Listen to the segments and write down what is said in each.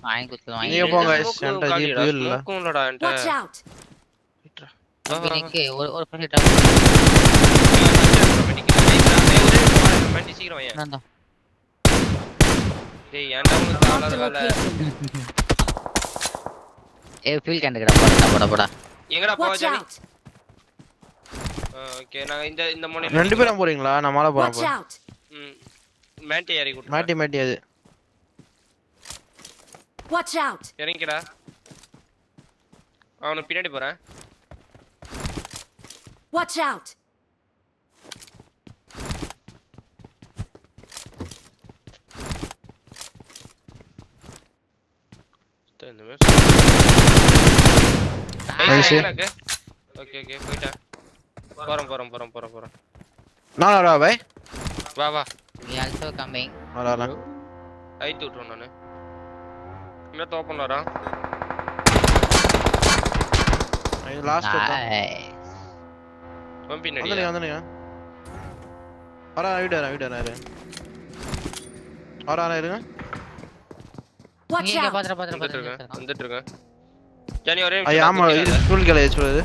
வாங்கி குடுத்து நீங்க போங்க guys என்கிட்ட ஜீப் இல்ல ஸ்மோக்கும் இல்லடா என்கிட்ட Watch out! கம்பெனிக்கு ஒரு பர்சன்ட் சீக்கிரம் வையேன் நான் டேய் ஏன்டா உங்களுக்கு Marked ஆளற a வேலை location. ஃபீல் கேண்டடா போடா எங்கடா Watch போவா out! ஓகே நான் இந்த மோனில ரெண்டு பேரும் போறீங்களா நான் மேல Watch போறேன் out! மேட்டி ஏறி குடு மாட்டி அது Watch out! இறங்கிடா அவன பின்னாடி போறேன் Watch out! Nice. ஓகே போய்டா போறோம் நான் வரவா பை வா we also coming வரல ஐத்து விட்டுறேன் நானு என்ன தோப்பன் வரான் ஐ லாஸ்ட் nice பின்னாடி வந்தனே வரா வீடு வரா இருங்க Watch இங்க out! வந்துட்டு இருக்கேன் ஜானி ஒரே ஐ ஆமா இது ஸ்கூல் காலேஜ் சொல்லுது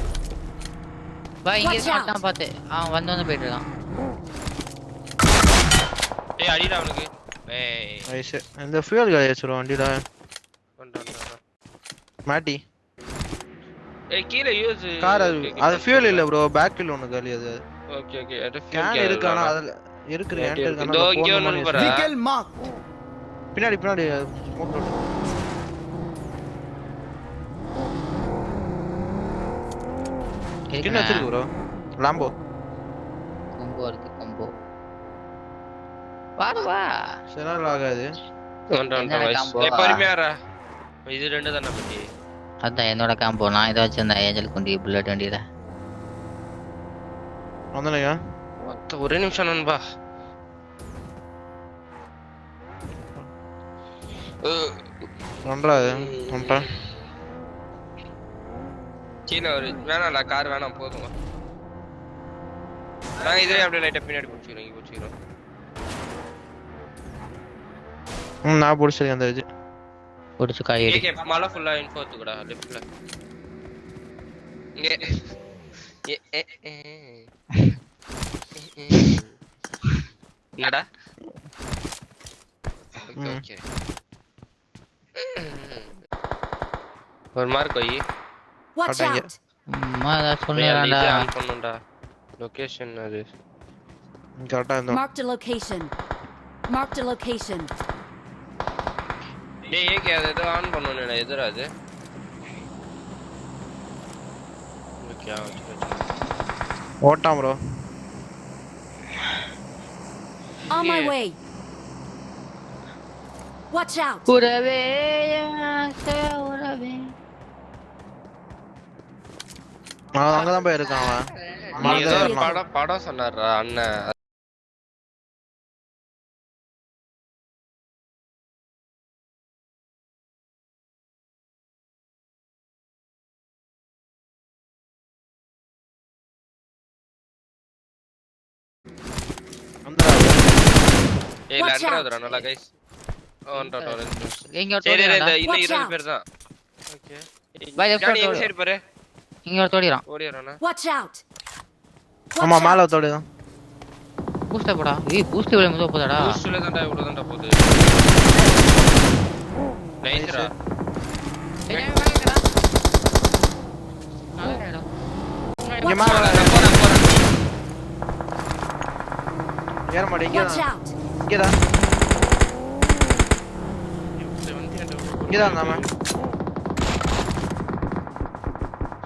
பா இங்க Watch out. தான் பாத்து அவன் வந்து போயிட்டு இருக்கான் டேய் அடிடா அவனுக்கு ஏய் ஐஸ் இந்த ஃபியூல் காலேஜ் சொல்லுவோம் வண்டிடா வந்தா மாட்டி ஏய் கீழ யூஸ் கார் அது ஃபியூல் இல்ல ப்ரோ பேக் கில் ஒன்னு காலி அது ஓகே அது கேன் இருக்கானா அதுல இருக்கு என்கிட்ட இருக்கானா இதோ இங்க ஒன்னு பாரு Vehicle marked. பின்னாடி ஸ்மோக் அவுட் என்ன வச்சிருக்கு ப்ரோ லாம்போ கொம்போ வா செனல் ஆகாது பொறுமையாரா இது ரெண்டு தானே பத்தி அதான் என்னோட காம்போ நான் இதை வச்சிருந்தேன் ஏஞ்சல் குண்டி புல்லட் வண்டியில வந்தனையா ஒரே நிமிஷம் நண்பா ஒன்றாது ஒன்றா கீழே ஒரு வேணாம்ல கார் வேணாம் போதுங்க நான் இதே அப்படியே லைட்டா பின்னாடி பிடிச்சிக்கிறோம் நான் பிடிச்சிருக்கேன் அந்த இது பிடிச்சி காய் ஏகே மலை ஃபுல்லா இன்ஃபோ எடுத்துக்கடா லெஃப்ட்ல என்னடா ஓகே ஒரு மார்க் வை Watch out! அம்மா அத சொன்னேன்டா ஆன் பண்ணுடா லொகேஷன் அது கரெக்டா இருந்தோம் Marked a location. Marked a location. டேய் ஏகே அது ஏதோ ஆன் பண்ணனும்டா எதுடா அது ஓகே ஓட்டாம் bro On my way. Watch out! உறவே அங்கதான் போய் இருக்கான் அவன் ஏதோ ஒரு படம் சொன்னாருடா அண்ணன் ஏய் லண்டறடா நல்லா गाइस எங்க சரி ஓடுறான் இந்த 20 பேர் தான் ஓகே பை லெஃப்ட் சைடு பாரு இங்க ஓடிறானே Watch out! ஆமா மேல தோடுதான் பூஸ்ட் போடா ஏய் பூஸ்ட் விட முதல்ல போடா பூஸ்ட்ல தான்டா இவ்வளவுதான்டா போகுது நைஸ்ரா இங்க மேல ஏற மாட்டே Watch out! இங்கதான் நாம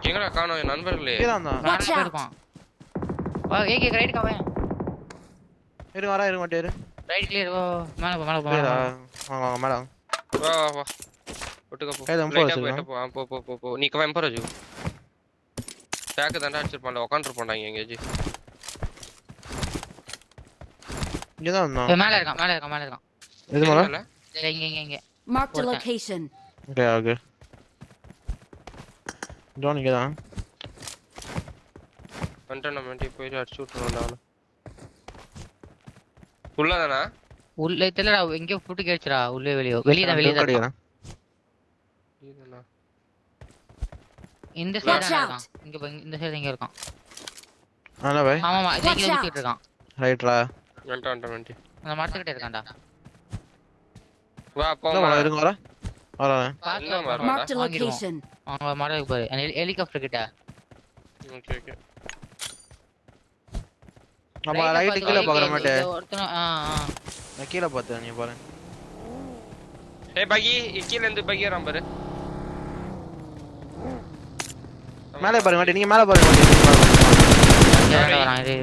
எங்கடா காணோம் என் நண்பர்களே இங்கதான் Watch out! வா ஏகே ரைட் காவே இருங்க மாட்டேரு ரைட் கிளியர் ஓ மேல போ வாங்க மேல வா ஒட்டுக்க போ ஏய், M4 வச்சிருக்கேன். போ நீ கவன் போறஜு டேக் தான்டா அடிச்சிருப்பான்டா உட்கார்ந்திருப்பான்டா எங்கேயாச்சு இங்கதான் மேல இருக்கான் இது மேல இங்க Marked a location. Okay zone இங்கதான் கண்டனமென்ட் போய் அடிச்சு விட்டுறோம்டா அவன உள்ளதானா உள்ள தெரியலடா எங்க ஃபுட் கேட்ச்சடா உள்ளே வெளிய தான் இந்த Watch சைடு out. இருக்கான். இங்க பாருங்க, இந்த சைடு இங்க இருக்கான். ஆனா பை ஆமாமா, இங்க Watch கீழ out. சுத்திட்டு இருக்கான். ரைட்ரா. வந்துட்டு அந்த மரத்துக்கிட்ட இருக்கான்டா. வா இல்ல போமா மலை இருங்க வரேன். பாத்து என்ன மரம்? Marked a வாங்கிடுவோம். location. அவங்க மரம் இருக்கு பாரு. அந்த ஹெலிகாப்டர் கிட்ட. ஓகே ஓகே நம்ம ரைட்ல ரைட் பாத்து கீழ வா, பாக்குற இங்க மாட்டே. ஒருத்தன் நான் கீழ பார்த்தேன் நீ பாரு. ஏய் பகி கீழ இருந்து பகி வரான் பாரு. மேலே பாருங்க மாட்டே. நீங்க மேலே பாருங்க மாட்டே. கேரளா வரான் இரு.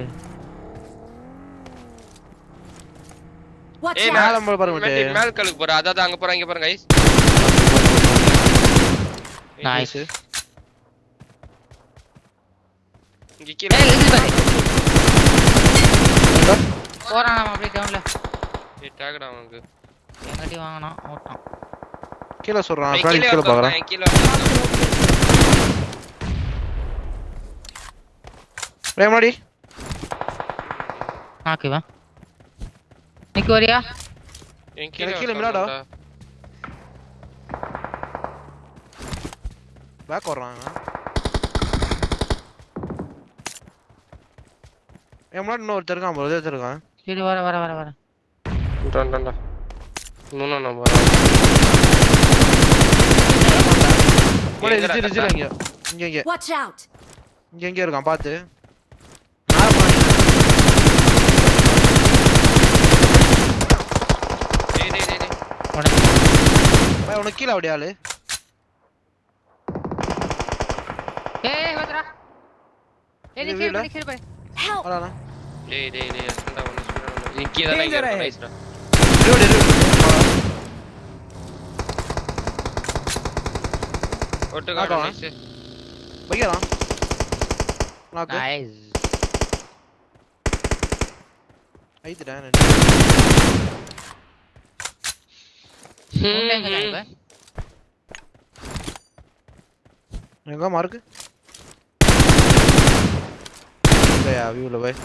Watch ஏய் out. மேல பாருங்க மாட்டே. மேல் கலுக்கு போற அதான் அங்க போறேன் இங்க பாருங்க गाइस. நைஸ். இங்க கீழ ஏய் இது பாரு. போறான் அவன் அப்படியே டவுன்ல. ஏய் டாக்டா அவனுக்கு. எங்கடி வாங்கணும் ஓட்டான். கீழ சொல்றான். ஏய் ஃப்ரெண்ட் கீழ பாக்குறேன். கீழ ரேமாடி ஓகேவா? நிக்கு வரியா? என் கீழ கீழ மிலாடா. பேக் வர்றாங்க. முன்னாடி இன்னொருத்தர் இருக்கான் ப்ரோ. ஒருத்தர் இருக்கான். சரி வர. டண்டா நூனா நம்ம முன்னாடி ரிஜில இங்க Watch out. இங்க இருக்கான் பாத்து. மேல போறீங்க. டேய் பை உனக்கு கீழ அப்படியே ஆளு. ஏய் வந்துடா. ஏய் இது சரி வீல? பாரு. Help. வரடா. டேய் அசண்டா ஒன்னு சொல்றேன். நீ கீழ தான் இங்க நைஸ்டா. ரிலோட். ஒட்டு ஆ, காடு ஆ. நைஸ். வைக்கறான். நாக்கு. நைஸ். ஐத்துடா. உள்ள எங்க தான் எங்க மார்க்? இல்லையா வியூல போய்.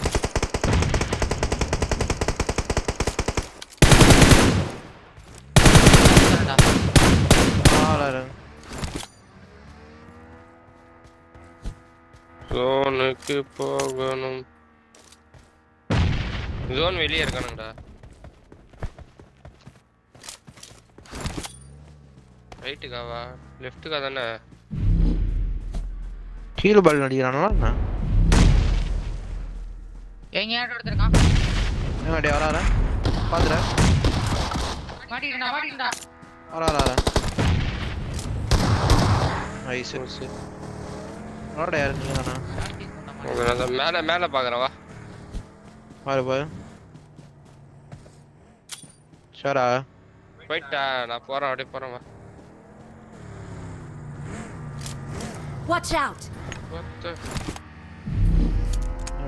ஜோனுக்கு போகணும். ஜோன் வெளியே இருக்கானுங்கடா. ரைட்டுக்காவா லெஃப்ட்டுக்கா தானே? கீழ பால் அடிக்கிறானா என்ன? எங்க யாரோ எடுத்துறான். எங்க டே வராரா? பாத்துற. மாட்டிடா. வராரா. நைஸ். வரடா யார் நீங்க தானா? நான் மேல பாக்குறேன் வா. பாரு. ஷரா. போய்ட்டா நான் போறேன் அப்படியே போறேன் வா. Watch out.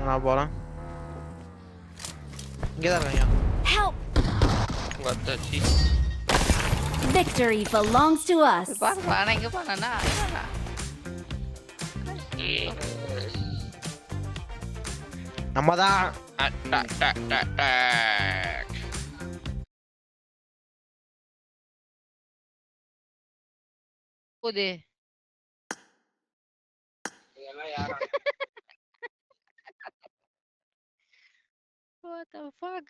நான் போறேன். இங்க தான் இருக்காங்க. Help. வந்தாச்சி. Victory belongs to us. பாரு இங்க போறானா? நம்ம தான். போதே. What the fuck?